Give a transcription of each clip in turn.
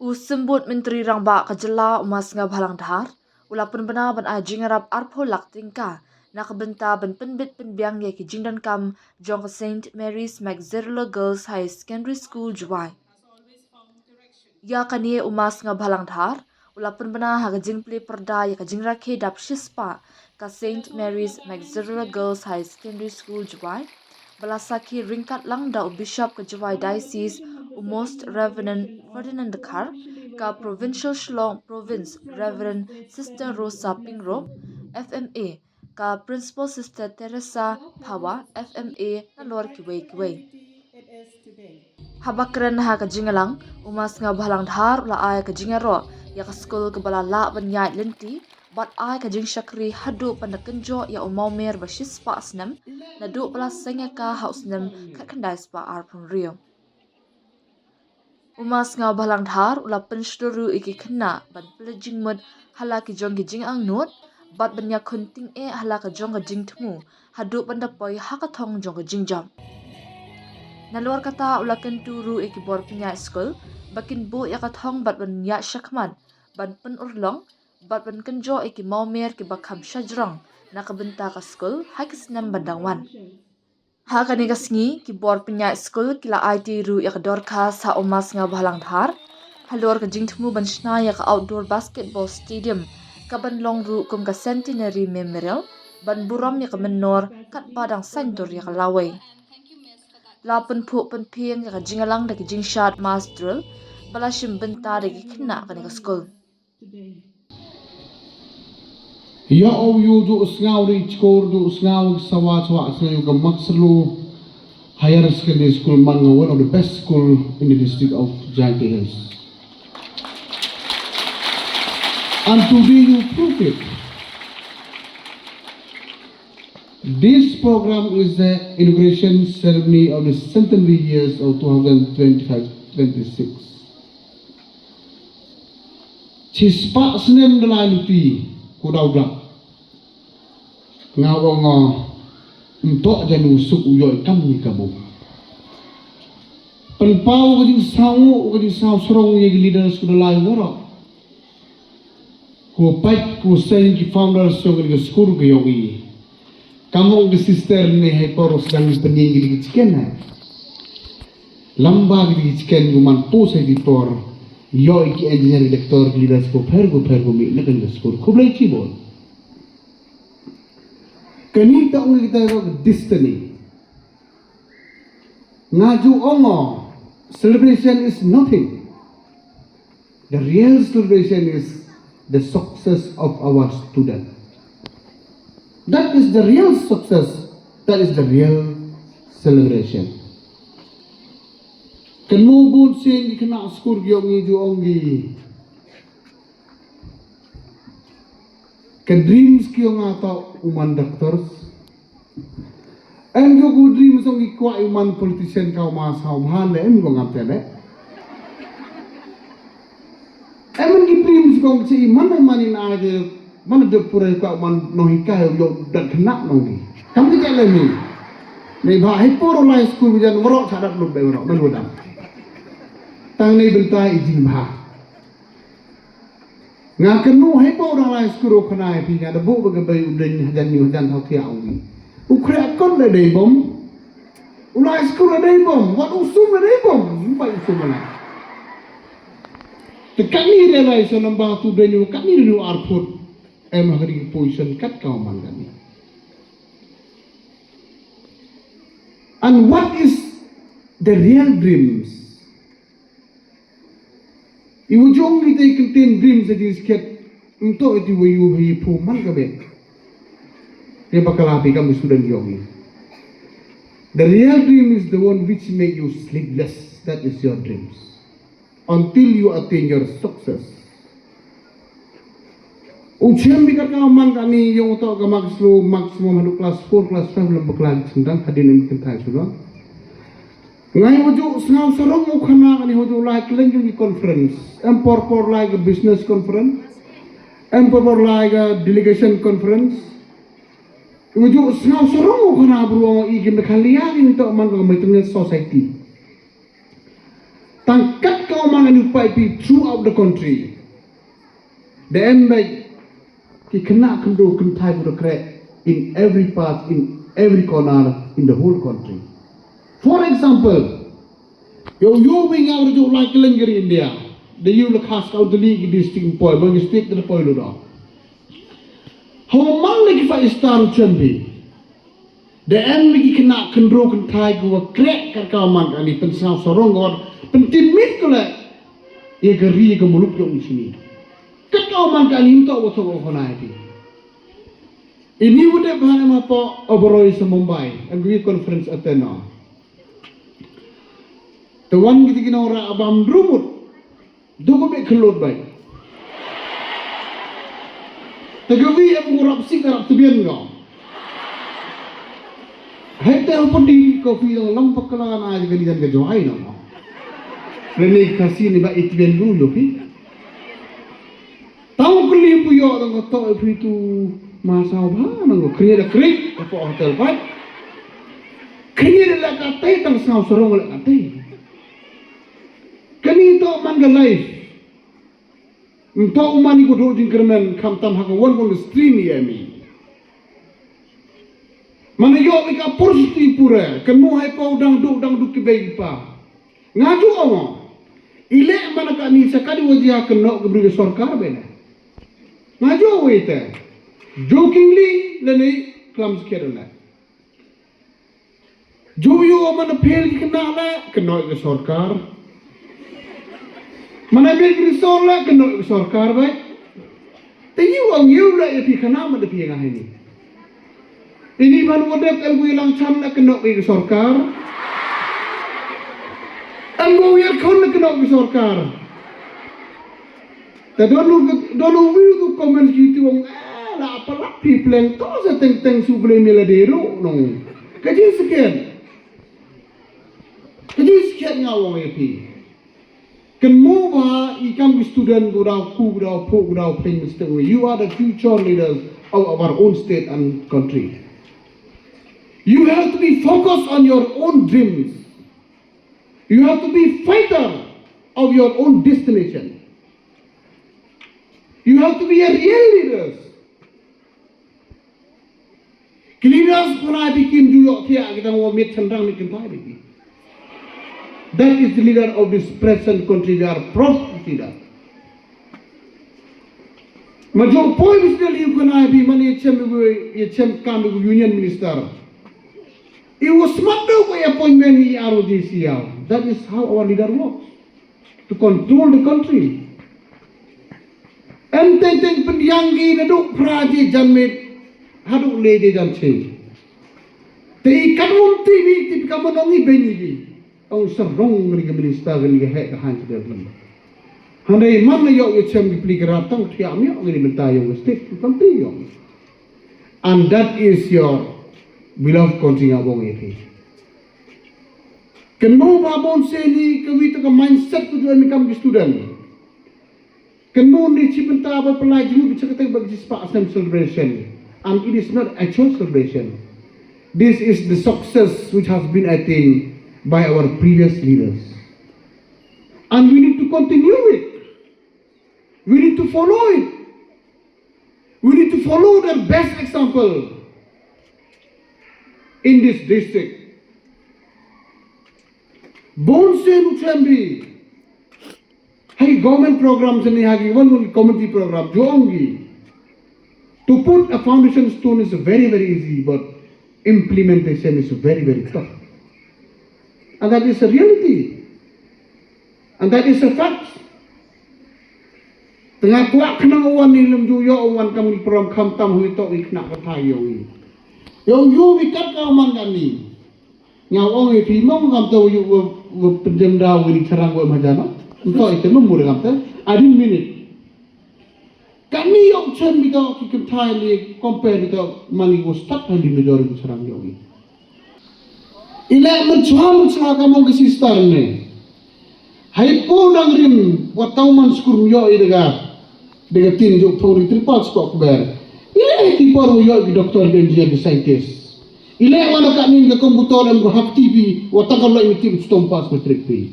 Usembut Menteri Rangba Kajela Umas Sniawbhalang Dhar, ula Pynbna ban ajing iarap arpo laktingka, nakabenta ban penbit penbiang ye ki jingdan kam jong St. Mary's Mazzarello Girls High Secondary School Jowai. Ya kanie Umas Sniawbhalang Dhar, ula Pynbna hagajing pli perda ye kajing rakhe dap shispa ka St. Mary's Mazzarello Girls High Secondary School Jowai. Balasaki ringkat langda Bishop ke Jowai Diocese Most Reverend Ferdinand Dhar ka Provincial Shillong Province Reverend Sister Rosa Pingro FMA ka Principal Sister Teresa Pawa FMA nalor kiway. Habakran ha ka jingalang Umas Sniawbhalang Dhar la ay ka jingaro ya ka school ka balala banyay lenti bat ay ka jing shakri hadu pandakenjo ya umaumer basis pa asnam na du pala senga ka hausnam kakandai spa arpun rio. Umas Sniawbhalang Dhar ula penshuru iki kena ban pelajing mud hala ki jong ki jing ang nut bat banya kunting hala ka jong ka jing temu hadu pandapoi hakathong jong ka jing jam. Naluar kata ula kenturu iki bor pinya school bakin bu ya kathong bat banya shakman ban pen urlong bat ban kenjo iki maumer ki bakham shajrang nakabenta ka school hakisnam bandangwan. Ha kani kasngi ki bor pinya school kila IT ru ya dorka sa Umas Sniawbhalang Dhar halor ka jingthmu ban shna ya ka outdoor basketball stadium ka ban long ru kum ka centenary memorial ban buram ya ka menor kat padang santor ya ka laway. La penpu penpiang ya ka jingalang da ki jingshat mass drill balashim benta da ki kena kani ka school. Ya you do usngaw ri chkor do usngaw sawa snayu ka Mazzarello Higher Secondary School Manga, one of the best school in the district of Giant Hills. And today you prove it. This program is the inauguration ceremony of the centenary years of 2025-26. Chispa snem dalaluti kudawdak ngawongo untuk janu suk uyoy kami kabu penpau kajing saw serong ye leaders kudalai woro ko pai ko sen ki founders so ke school ke yogi kamong de sister ne hai poros dang pening gi chicken lamba gi chicken guman po sai di por yo iki engineer director leaders ko phergo mi nagan school khublai chi bol kani ta ong kita ro destiny ngaju ongo celebration is nothing. The real celebration is the success of our student. That is the real success. That is the real celebration. Kenubun sin ikna school gyogi jo ongi. Ke dreams kyo ngata uman doctors. Em yo good dreams ongi kwa uman politician kau mas hau bhale em go ngapele. Em ngi dreams kong si mana mani na age mana de pura kwa uman nohika yo dak kena nongi. Kamu ti kale ni. Nei bha hai poro lai school bijan woro sadak lu be woro ben wodam. Tang nei benta ijing bha. Nga kenu hai poro lai school khana pi nga da bu ba bai udin hajan ni hajan thau thia ongi. Ukre akon le dei bom. Ulai school le dei bom. Wat usum le dei bom. Bai usum la. Te kami re lai so namba tu denu kami nu arput. Em hari position kat kau man kami. And what is the real dreams? Ibu jong ni te contain dreams that is ket untuk itu wayu hi pu man kabe. Dia bakal api kamu student yogi. The real dream is the one which make you sleepless. That is your dreams. Until you attain your success. Ujian bikat kau man kami yang untuk ke maksimum hadu kelas 4, kelas 5 belum berkelan sendang hadirin kentai sudah. Ngai wujud sengaw serong ukana kani wujud like lengkung conference. Empor like a business conference. Empor like a delegation conference. Wujud sengaw serong ukana beruang igi Meghalaya untuk man kau society. Tangkat kau man mang anu pai throughout the country. The end like ki kena kendo kentai budak krek in every part, in every corner in the whole country. For example, you being out of like Lengeri India, the you look has out the league district boy, but you stick to the point of that. How mang lagi fa istar chambi. The end lagi kena kendo kentai gua krek kerkaman kali pensau sorong gor pentimit kule ye geri ke muluk yang sini. Kerkaman kali untuk waktu kena itu. Ini udah bahan apa obrol di Mumbai, agree conference Athena. The one kita kena orang abam rumut, dogo be kelut baik. Tagawi aku urap sikarap tubian kau. Hai teh apa di kopi yang lampak kelangan aja gani dan ke Jowai nama. Rene kasih ni baik tubian dulu pi. Tahu keli puyo tang kau tahu itu masa apa nang kau kerja krik apa hotel baik. Kerja dah katai tang senau sorong dah katai. Kani to Meghalaya. Untuk umani ko dojing kerman kam tam haka one on the stream yami. Mana yo ika porsti pura kanu hai pau dang du kibei pa. Ngaju awa. Ile mana ka ni sakadi wajia keno gebri sarkar bena. Ngaju wete. Jokingly leni klams kerala. Joyo mana pel kena la keno ke sarkar. Mana bil krisol la kena sarkar baik. Tapi orang you la yapi kena mana pi ngah ini. Ini baru wadah elgu ilang cam la kena ke sarkar. Elgu yer kon la kena ke sarkar. Ta dolu view tu comment gitu wong la apa la people yang tu sa teng suble miladero nong. Kaji sekian ngawang yapi. Kenapa ikam student gurau ku gurau po gurau Prime Minister? You are the future leaders of our own state and country. You have to be focused on your own dreams. You have to be fighter of your own destination. You have to be a real leaders. Leaders pernah bikin juga tiap kita mau mit sendang mit kentai bikin. That is the leader of this present country. We are proud to see that. Major point is that you can be money chem come union minister. It was smart by appointment in ROGCL. That is how our leader works. To control the country. And then pendianggi naduk praji janmit haduk lady jan change. Te ikan TV tipika monongi benigi. Ang sarong ng minister ng hek kahan sa dalam. Handai mana yok yacem dipilih keratang tiap yok ngini mentayong state country yok. And that is your beloved country ngabong ini. Keno babon seni kewita ke mindset tu jual mikam student. Keno ni cipenta apa pelaju bicara kita bagi sepak asam celebration. And it is not actual celebration. This is the success which has been attained by our previous leaders. And we need to continue it. We need to follow it. We need to follow their best example in this district. Bonsen Uchambi. Hey, government programs and one community program, Jongi. To put a foundation stone is very, very easy, but implementation is very, very tough. And that is a reality. And that is a fact. Tengah kuat kena awan ni lem juyo awan kamu di program kamtam hui tok ik nak katai yo ni. Yo bikat kau man kami. Ngau ong pi mong kam tu yu penjemda wi cerang wi majana. Untuk itu memur kam tu. Adin minute. Kami yo chen bi tok ki katai ni compare tok mani go start handi majori bi cerang yo ni. Ilai mencuha kamu ke sister ni. Hai po dang rim watau man skur yo idega. Dega tin jo pori triple spot ber. Ilai ti por yo di doktor dan engineer di scientist. Ilai wana ka nin ke komputer dan berhak TV watang kalau ini tim stompas matric pi.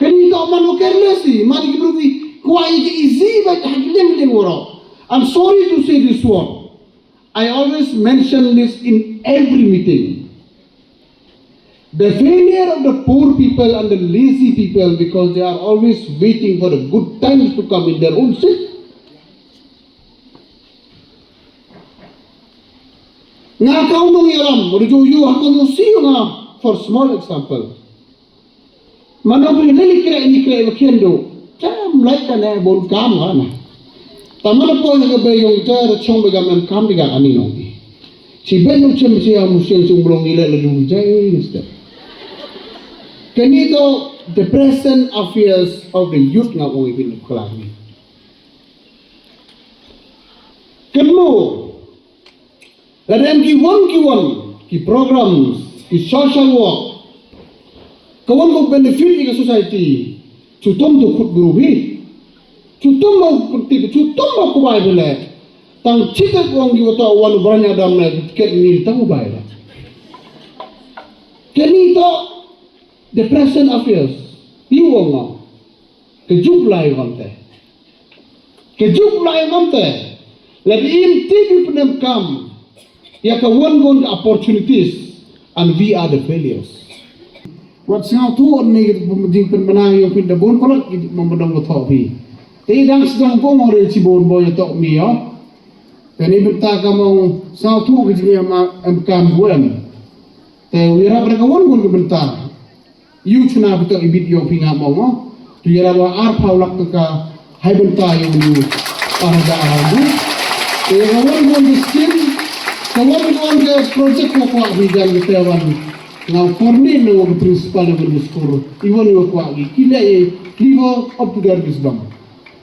Kani to man careless ni, mari kita kuai easy but hakilim waro. I'm sorry to say this word. I always mention this in every meeting. The failure of the poor people and the lazy people because they are always waiting for the good times to come in their own city. Nga kau nung yaram, menuju you aku nung siu nga for small example. Mana pun lili kira ini kira bakiendo, cam like kan bon kam kan. Tamana po nga bayong jar chong bagam kam diga ani nongi. Si benu cem siya musim sumblong ila lalu jai mister. Kanito the present affairs of the youth nga kung ibin kalami. Kemo Kadang ki programs, ki social work, kawan ko benefit ika society, cutom tu kut guruhi, cutom mau kunti, cutom mau kubai bela, tang cita kuang ki wata wan beranya dam na ket ni tang kubai la. Kini to the present affairs, iwang nga, kejuk lai gamte, lagi inti di penem kam. Yaka one opportunities and we are the failures. What sao tu on ni jing Pynbna yo Pynbna bon kolot memandang ko thopi. Te dang sedang ko mo re si bon boy to mi yo. Kani benta ka mo sao tu ki jing am kam buan. Te wira ber ka one benta. You chuna bito ibit yo pinga mo. Tu yara wa ar paulak ka hai benta yo lu para da aru. Te one skin kawan ke project ko kuat bijan ketawan ngau korni no principal of the school even yo kuat kila livo up to their wisdom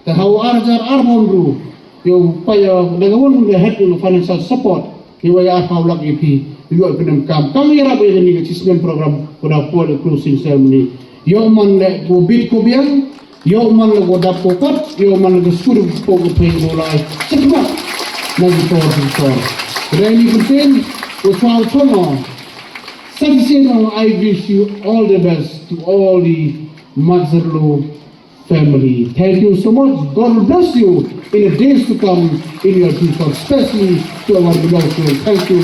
ta how arjar arbonru yo paya dagawon the head of financial support ki waya paulak ipi yo pinam kam yara be ni assessment program koda for closing ceremony yo man le go bit ko biang yo man le go dap ko pat yo man le school ko ko pay go lai sekma na to Rani Putin, Usman Tomo, Saksino, I wish you all the best to all the Mazzarello family. Thank you so much. God bless you in the days to come in your future, especially to our beloved children. Thank you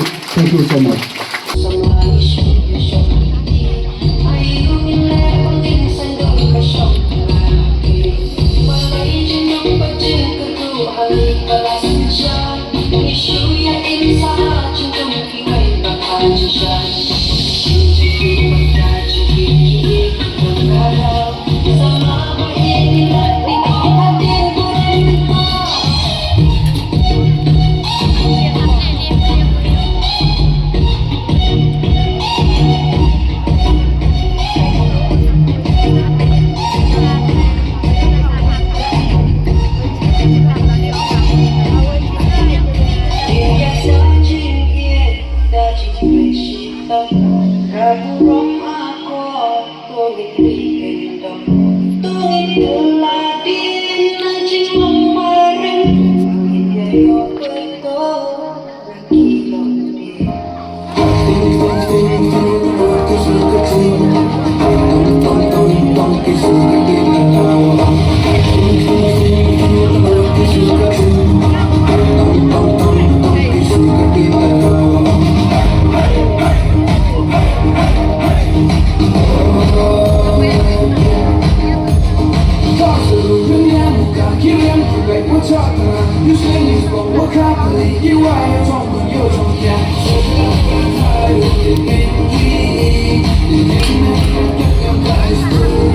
so much.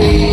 You